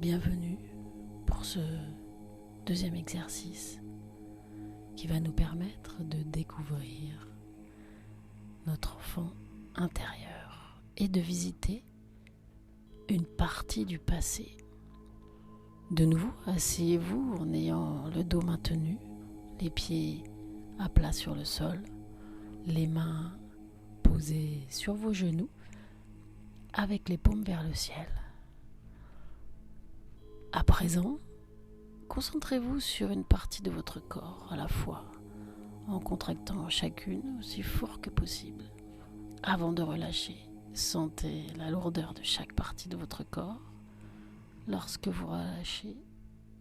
Bienvenue pour ce deuxième exercice qui va nous permettre de découvrir notre enfant intérieur et de visiter une partie du passé. De nouveau, asseyez-vous en ayant le dos maintenu, les pieds à plat sur le sol, les mains posées sur vos genoux avec les paumes vers le ciel. À présent, concentrez-vous sur une partie de votre corps à la fois, en contractant chacune aussi fort que possible. Avant de relâcher, sentez la lourdeur de chaque partie de votre corps lorsque vous relâchez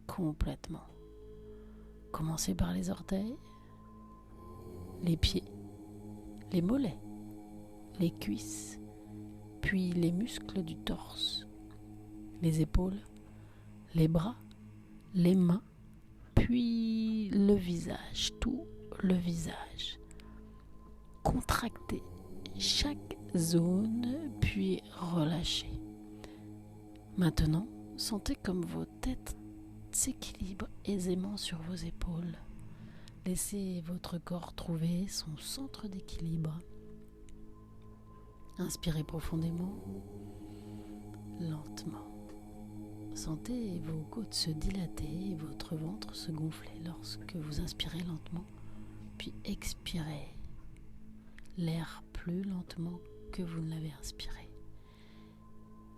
complètement. Commencez par les orteils, les pieds, les mollets, les cuisses, puis les muscles du torse, les épaules, les bras, les mains, puis le visage, tout le visage. Contractez chaque zone, puis relâchez. Maintenant, sentez comme vos têtes s'équilibrent aisément sur vos épaules. Laissez votre corps trouver son centre d'équilibre. Inspirez profondément, lentement. Sentez vos côtes se dilater et votre ventre se gonfler lorsque vous inspirez lentement, puis expirez l'air plus lentement que vous ne l'avez inspiré.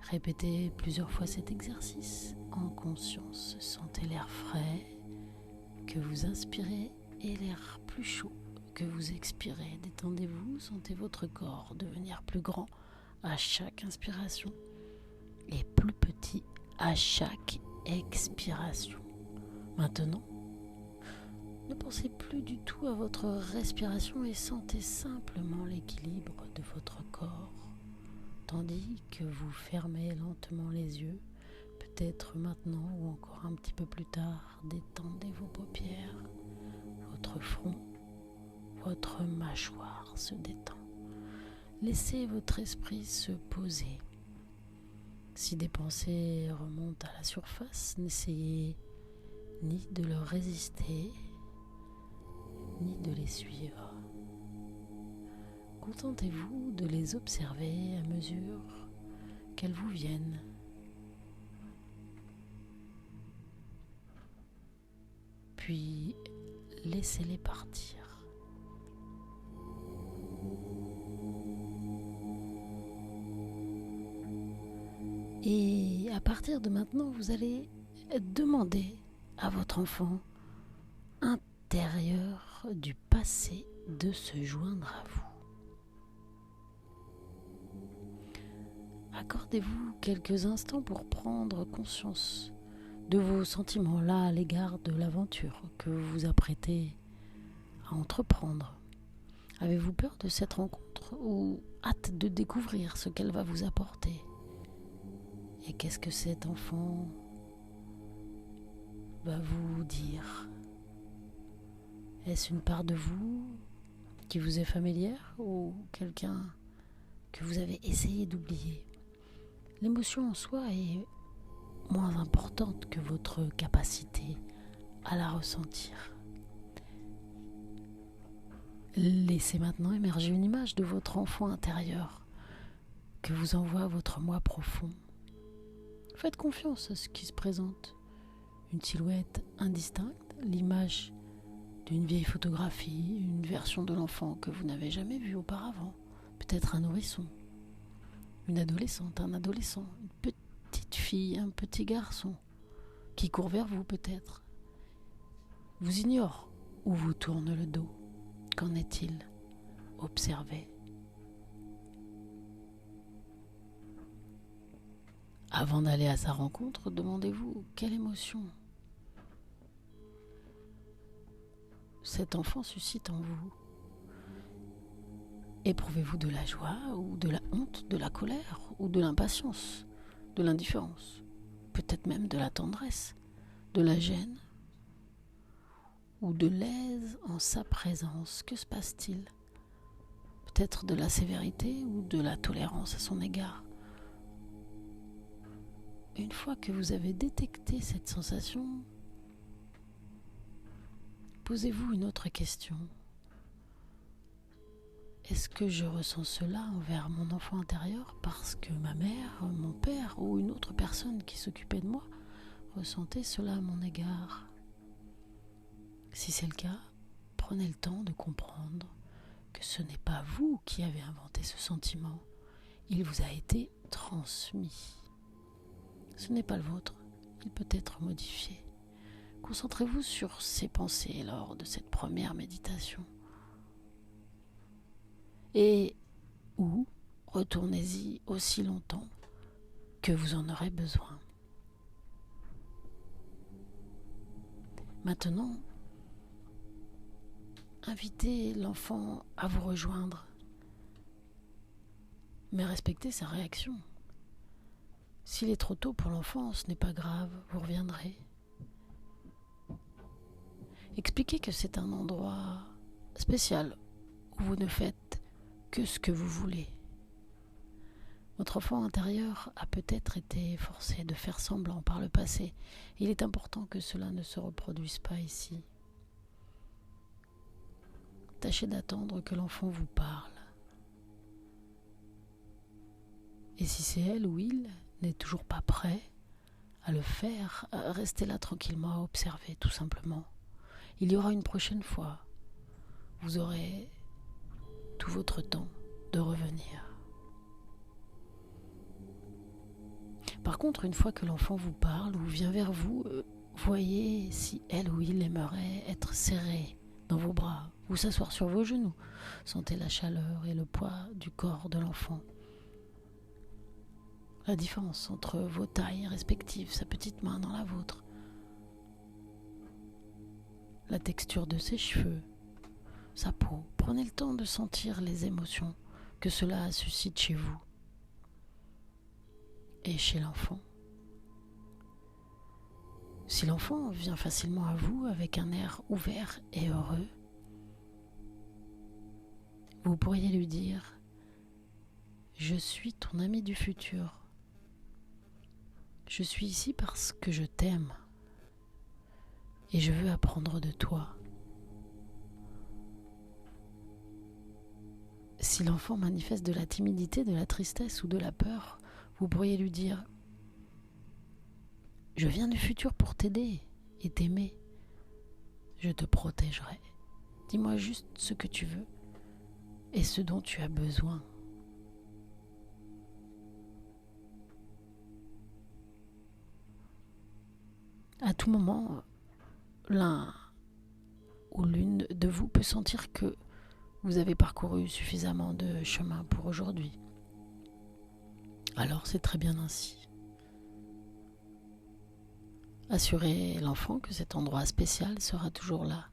Répétez plusieurs fois cet exercice en conscience. Sentez l'air frais que vous inspirez et l'air plus chaud que vous expirez. Détendez-vous, sentez votre corps devenir plus grand à chaque inspiration et plus petit à chaque expiration. Maintenant, ne pensez plus du tout à votre respiration et sentez simplement l'équilibre de votre corps, tandis que vous fermez lentement les yeux. Peut-être maintenant ou encore un petit peu plus tard, détendez vos paupières, votre front, votre mâchoire se détend. Laissez votre esprit se poser. Si des pensées remontent à la surface, n'essayez ni de leur résister, ni de les suivre. Contentez-vous de les observer à mesure qu'elles vous viennent. Puis, laissez-les partir. Et à partir de maintenant, vous allez demander à votre enfant intérieur du passé de se joindre à vous. Accordez-vous quelques instants pour prendre conscience de vos sentiments là à l'égard de l'aventure que vous vous apprêtez à entreprendre. Avez-vous peur de cette rencontre ou hâte de découvrir ce qu'elle va vous apporter ? Et qu'est-ce que cet enfant va vous dire ? Est-ce une part de vous qui vous est familière ou quelqu'un que vous avez essayé d'oublier ? L'émotion en soi est moins importante que votre capacité à la ressentir. Laissez maintenant émerger une image de votre enfant intérieur que vous envoie votre moi profond. Faites confiance à ce qui se présente. Une silhouette indistincte, l'image d'une vieille photographie, une version de l'enfant que vous n'avez jamais vu auparavant. Peut-être un nourrisson, une adolescente, un adolescent, une petite fille, un petit garçon qui court vers vous peut-être. Vous ignore ou vous tourne le dos. Qu'en est-il ? Observez. Avant d'aller à sa rencontre, demandez-vous quelle émotion cet enfant suscite en vous. Éprouvez-vous de la joie ou de la honte, de la colère ou de l'impatience, de l'indifférence, peut-être même de la tendresse, de la gêne ou de l'aise en sa présence. Que se passe-t-il ? Peut-être de la sévérité ou de la tolérance à son égard. une fois que vous avez détecté cette sensation, posez-vous une autre question. Est-ce que je ressens cela envers mon enfant intérieur parce que ma mère, mon père ou une autre personne qui s'occupait de moi ressentait cela à mon égard? Si c'est le cas, prenez le temps de comprendre que ce n'est pas vous qui avez inventé ce sentiment. Il vous a été transmis. Ce n'est pas le vôtre, il peut être modifié. Concentrez-vous sur ces pensées lors de cette première méditation. Et ou retournez-y aussi longtemps que vous en aurez besoin. Maintenant, invitez l'enfant à vous rejoindre, mais respectez sa réaction. S'il est trop tôt pour l'enfant, ce n'est pas grave, vous reviendrez. Expliquez que c'est un endroit spécial où vous ne faites que ce que vous voulez. Votre enfant intérieur a peut-être été forcé de faire semblant par le passé. Il est important que cela ne se reproduise pas ici. Tâchez d'attendre que l'enfant vous parle. Et si c'est elle ou il n'est toujours pas prêt à le faire, restez là tranquillement à observer, tout simplement. Il y aura une prochaine fois. Vous aurez tout votre temps de revenir. Par contre, une fois que l'enfant vous parle ou vient vers vous, voyez si elle ou il aimerait être serré dans vos bras ou s'asseoir sur vos genoux. Sentez la chaleur et le poids du corps de l'enfant. La différence entre vos tailles respectives, sa petite main dans la vôtre. La texture de ses cheveux, sa peau. Prenez le temps de sentir les émotions que cela suscite chez vous et chez l'enfant. Si l'enfant vient facilement à vous avec un air ouvert et heureux, vous pourriez lui dire « Je suis ton ami du futur. Je suis ici parce que je t'aime et je veux apprendre de toi. » Si l'enfant manifeste de la timidité, de la tristesse ou de la peur, vous pourriez lui dire « Je viens du futur pour t'aider et t'aimer. Je te protégerai. Dis-moi juste ce que tu veux et ce dont tu as besoin. » À tout moment, l'un ou l'une de vous peut sentir que vous avez parcouru suffisamment de chemin pour aujourd'hui. Alors c'est très bien ainsi. Assurez l'enfant que cet endroit spécial sera toujours là,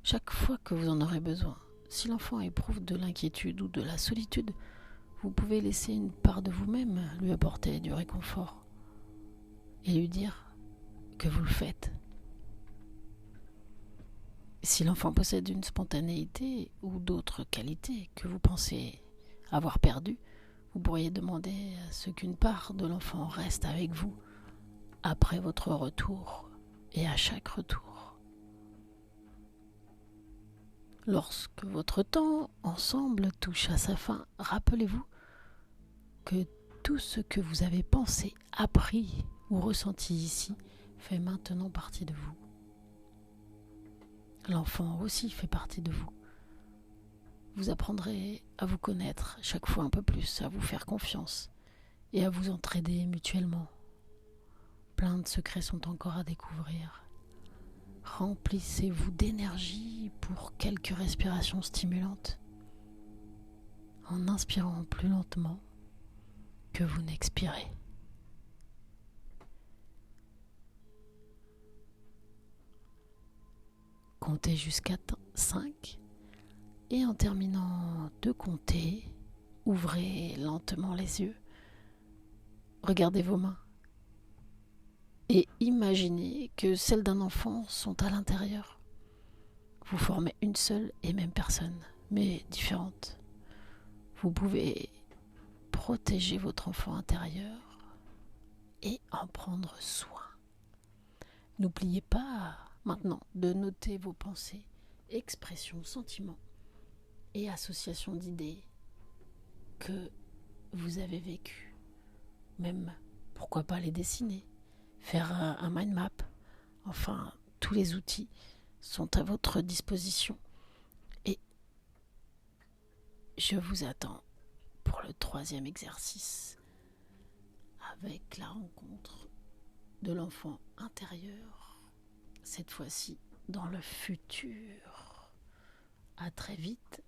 chaque fois que vous en aurez besoin. Si l'enfant éprouve de l'inquiétude ou de la solitude, vous pouvez laisser une part de vous-même lui apporter du réconfort et lui dire que vous le faites. Si l'enfant possède une spontanéité ou d'autres qualités que vous pensez avoir perdues, vous pourriez demander à ce qu'une part de l'enfant reste avec vous après votre retour et à chaque retour. Lorsque votre temps ensemble touche à sa fin, rappelez-vous que tout ce que vous avez pensé, appris ou ressenti ici fait maintenant partie de vous. L'enfant aussi fait partie de vous. Vous apprendrez à vous connaître chaque fois un peu plus, à vous faire confiance et à vous entraider mutuellement. Plein de secrets sont encore à découvrir. Remplissez-vous d'énergie pour quelques respirations stimulantes en inspirant plus lentement que vous n'expirez. Comptez jusqu'à 5 et en terminant de compter, ouvrez lentement les yeux. Regardez vos mains et imaginez que celles d'un enfant sont à l'intérieur. Vous formez une seule et même personne, mais différente. Vous pouvez protéger votre enfant intérieur et en prendre soin. N'oubliez pas maintenant de noter vos pensées, expressions, sentiments et associations d'idées que vous avez vécues. Même, pourquoi pas les dessiner, faire un mind map. Enfin, tous les outils sont à votre disposition. Et je vous attends pour le 3e exercice avec la rencontre de l'enfant intérieur, cette fois-ci dans le futur. À très vite